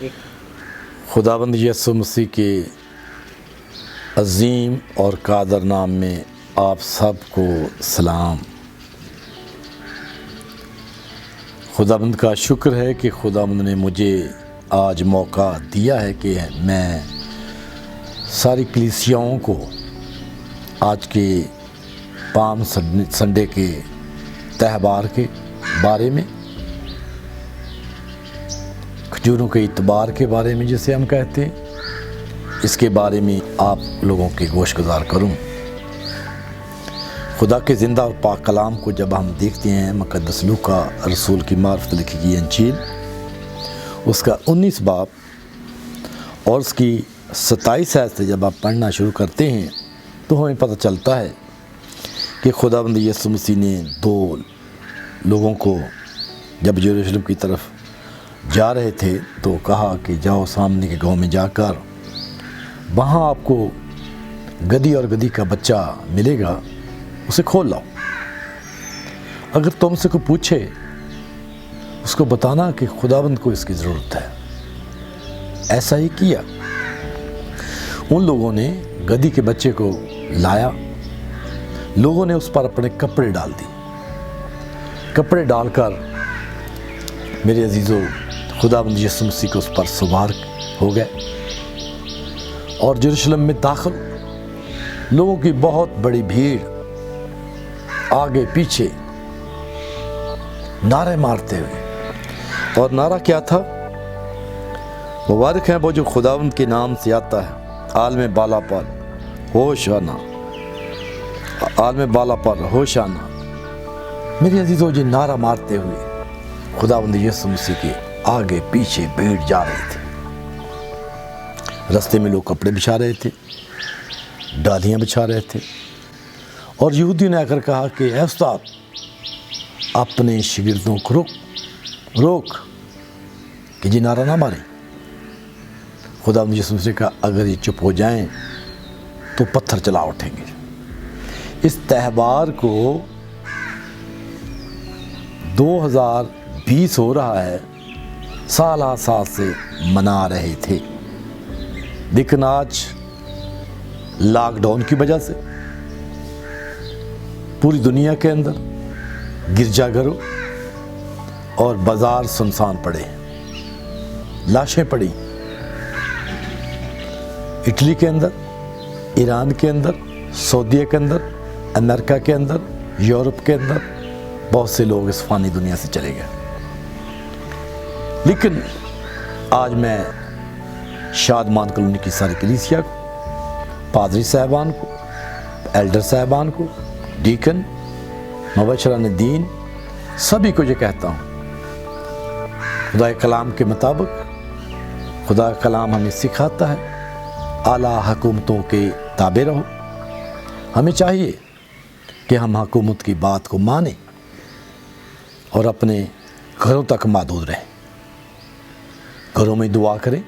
خداوند یسوع مسیح کے عظیم اور قادر نام میں آپ سب کو سلام۔ خداوند کا شکر ہے کہ خداوند نے مجھے آج موقع دیا ہے کہ میں ساری کلیسیاؤں کو آج کے پام سنڈے کے تہوار کے بارے میں، کھجوروں کے اعتبار کے بارے میں جسے ہم کہتے ہیں، اس کے بارے میں آپ لوگوں کے گوش گزار کروں۔ خدا کے زندہ اور پاک کلام کو جب ہم دیکھتے ہیں، مقدس لوکا رسول کی معرفت لکھی گئی انجیل اس کا 19 باب اور اس کی 27 آیت سے جب آپ پڑھنا شروع کرتے ہیں تو ہمیں پتہ چلتا ہے کہ خداوند یسوع مسیح نے 2 لوگوں کو جب یروشلم کی طرف جا رہے تھے تو کہا کہ جاؤ سامنے کے گاؤں میں جا کر وہاں آپ کو گدھی اور گدھی کا بچہ ملے گا، اسے کھول لاؤ۔ اگر تم سے کوئی پوچھے اس کو بتانا کہ خداوند کو اس کی ضرورت ہے۔ ایسا ہی کیا، ان لوگوں نے گدھی کے بچے کو لایا، لوگوں نے اس پر اپنے کپڑے ڈال دیے، کپڑے ڈال کر میرے عزیزو خداوند یسوع مسیح کو اس پر سوار ہو گئے اور یروشلم میں داخل لوگوں کی بہت بڑی بھیڑ آگے پیچھے نعرے مارتے ہوئے، اور نعرہ کیا تھا؟ مبارک ہے وہ جو خداوند کے نام سے آتا ہے، عالم بالا پر ہوشانا، عالم بالا پر ہوشانا۔ میرے عزیزو جی نعرہ مارتے ہوئے خداوند یسوع مسیح کے آگے پیچھے بھیڑ جا رہے تھے۔ رستے میں لوگ کپڑے بچھا رہے تھے، ڈالیاں بچھا رہے تھے، اور یہودیوں نے آ کر کہا کہ اے استاد اپنے شاگردوں کو روک کہ جی نعرہ نہ ماریں۔ خداوند یسوع مسیح نے کہا اگر یہ چپ ہو جائیں تو پتھر چلا اٹھیں گے۔ اس تہوار کو 2020 ہو رہا ہے، سالہ سال سے منا رہے تھے، لیکن آج لاک ڈاؤن کی وجہ سے پوری دنیا کے اندر گرجا گھروں اور بازار سنسان پڑے، لاشیں پڑی۔ اٹلی کے اندر، ایران کے اندر، سعودیہ کے اندر، امریکہ کے اندر، یورپ کے اندر بہت سے لوگ اس فانی دنیا سے چلے گئے۔ لیکن آج میں شادمان کالونی کی ساری کلیسیا کو، پادری صاحبان کو، ایلڈر صاحبان کو، ڈیکن، مبشران دین، سبھی کو یہ کہتا ہوں، خدا کے کلام کے مطابق خدا کا کلام ہمیں سکھاتا ہے اعلیٰ حکومتوں کے تابع رہو۔ ہمیں چاہیے کہ ہم حکومت کی بات کو مانیں اور اپنے گھروں تک محدود رہیں، گھروں میں دعا کریں،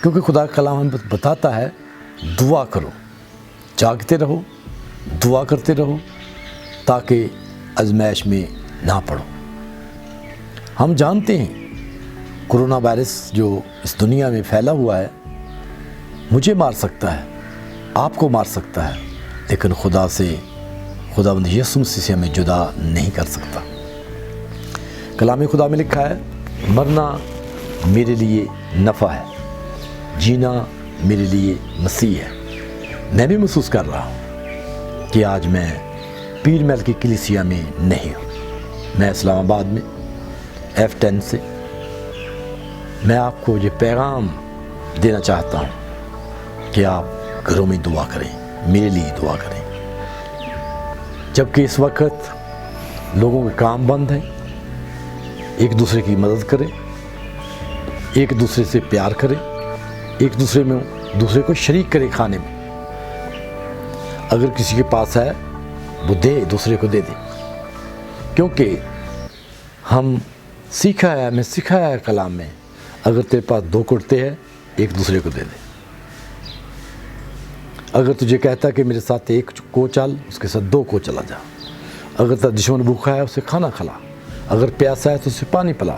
کیونکہ خدا کا کلام ہمیں بتاتا ہے دعا کرو، جاگتے رہو، دعا کرتے رہو تاکہ آزمائش میں نہ پڑو۔ ہم جانتے ہیں کرونا وائرس جو اس دنیا میں پھیلا ہوا ہے مجھے مار سکتا ہے، آپ کو مار سکتا ہے، لیکن خدا سے، خداوند یسوع مسیح سے ہمیں جدا نہیں کر سکتا۔ کلام خدا میں لکھا ہے مرنا میرے لیے نفع ہے، جینا میرے لیے مسیح ہے۔ میں بھی محسوس کر رہا ہوں کہ آج میں پیر محل کی کلیسیا میں نہیں ہوں، میں اسلام آباد میں F10 سے۔ میں آپ کو یہ پیغام دینا چاہتا ہوں کہ آپ گھروں میں دعا کریں، میرے لیے دعا کریں، جبکہ اس وقت لوگوں کے کام بند ہیں۔ ایک دوسرے کی مدد کریں، ایک دوسرے سے پیار کریں، ایک دوسرے کو شریک کریں کھانے میں۔ اگر کسی کے پاس ہے وہ دے، دوسرے کو دے دے، کیونکہ ہمیں سکھایا ہے کلام میں اگر تیرے پاس 2 کرتے ہیں ایک دوسرے کو دے دے۔ اگر تجھے کہتا ہے کہ میرے ساتھ 1 کو چل، اس کے ساتھ 2 کو چلا جا۔ اگر تیرا دشمن بھوکا ہے اسے کھانا کھلا، اگر پیاسا ہے تو اسے پانی پلا۔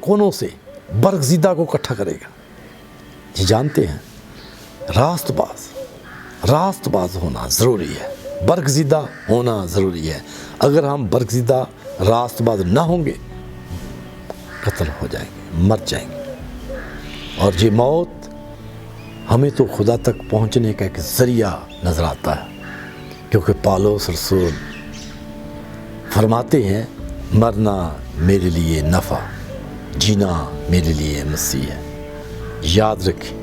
کونوں سے برگزیدہ کو اکٹھا کرے گا۔ یہ جانتے ہیں راست باز ہونا ضروری ہے، برگزیدہ ہونا ضروری ہے۔ اگر ہم برگزیدہ راست باز نہ ہوں گے قتل ہو جائیں گے، مر جائیں گے۔ اور یہ موت ہمیں تو خدا تک پہنچنے کا ایک ذریعہ نظر آتا ہے، کیونکہ پالوس رسول فرماتے ہیں مرنا میرے لیے نفع، جینا میرے لیے مسیح ہے۔ یاد رکھیں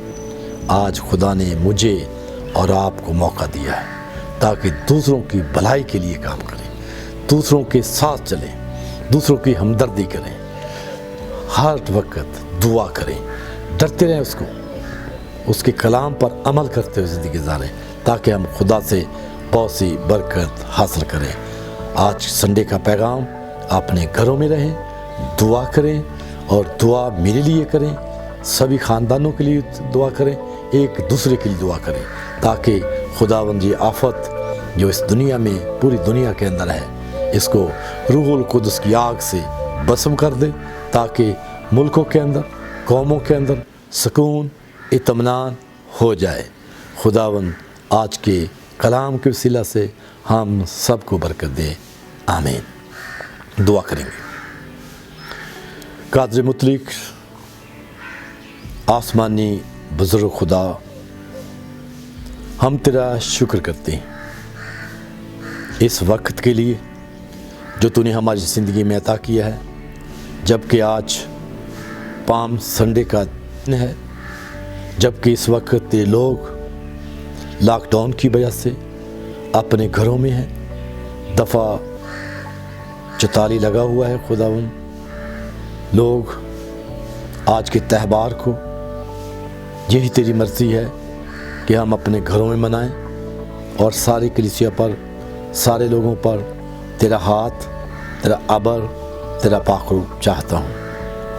آج خدا نے مجھے اور آپ کو موقع دیا ہے تاکہ دوسروں کی بھلائی کے لیے کام کریں، دوسروں کے ساتھ چلیں، دوسروں کی ہمدردی کریں، ہر وقت دعا کریں، ڈرتے رہیں اس کے کلام پر عمل کرتے ہوئے زندگی گزاریں تاکہ ہم خدا سے بہت سی برکت حاصل کریں۔ آج سنڈے کا پیغام اپنے گھروں میں رہیں، دعا کریں اور دعا میرے لیے کریں، سبھی خاندانوں کے لیے دعا کریں، ایک دوسرے کے لیے دعا کریں تاکہ خداوند یہ آفت جو اس دنیا میں پوری دنیا کے اندر ہے اس کو روح القدس کی آگ سے بسم کر دے تاکہ ملکوں کے اندر، قوموں کے اندر سکون، اطمینان ہو جائے۔ خداوند آج کے کلام کے وسیلہ سے ہم سب کو برکت دے، آمین۔ دعا کریں گے۔ قادر مطلق آسمانی بزرگ خدا، ہم تیرا شکر کرتے ہیں اس وقت کے لیے جو تو نے ہماری زندگی میں عطا کیا ہے، جبکہ آج پام سنڈے کا دن ہے، جبکہ اس وقت یہ لوگ لاک ڈاؤن کی وجہ سے اپنے گھروں میں ہیں، دفعہ 44 لگا ہوا ہے۔ خداوند لوگ آج کے تہوار کو یہی تیری مرضی ہے کہ ہم اپنے گھروں میں منائیں اور ساری کلیسیا پر، سارے لوگوں پر تیرا ہاتھ، تیرا ابر، تیرا پاک روح چاہتا ہوں۔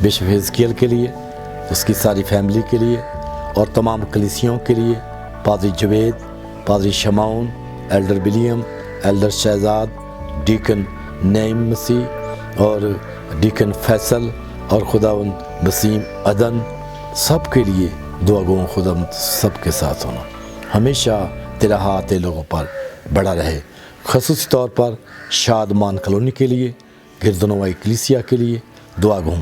بشپ حزقیل کے لیے، اس کی ساری فیملی کے لیے اور تمام کلیسیوں کے لیے، پادری جوید، پادری Shamoon, elder William, elder Shahzad, deacon Naeem Masih اور ڈیکن فیصل اور خداوند وسیم عدن، سب کے لیے دعا گو خداوند سب کے ساتھ ہونا۔ ہمیشہ تیرا ہاتھ لوگوں پر بڑا رہے، خصوصی طور پر شادمان کالونی کے لیے، گردنوائی کلیسیا کے لیے دعا گو،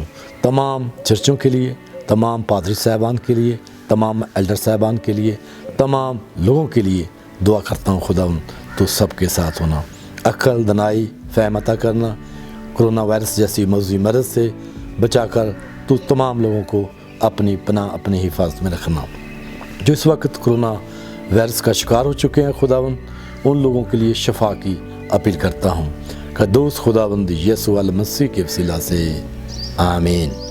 تمام چرچوں کے لیے، تمام پادری صاحبان کے لیے، تمام ایلڈر صاحبان کے لیے، تمام لوگوں کے لیے دعا کرتا ہوں خداوند تو سب کے ساتھ ہونا، عقل، دانائی، فہم عطا کرنا، کرونا وائرس جیسی موذی مرض سے بچا کر تو تمام لوگوں کو اپنی پناہ، اپنی حفاظت میں رکھنا۔ جو اس وقت کرونا وائرس کا شکار ہو چکے ہیں خداوند، ان لوگوں کے لیے شفا کی اپیل کرتا ہوں۔ قدوس خداوند یسوع المسیح کے وسیلہ سے، آمین۔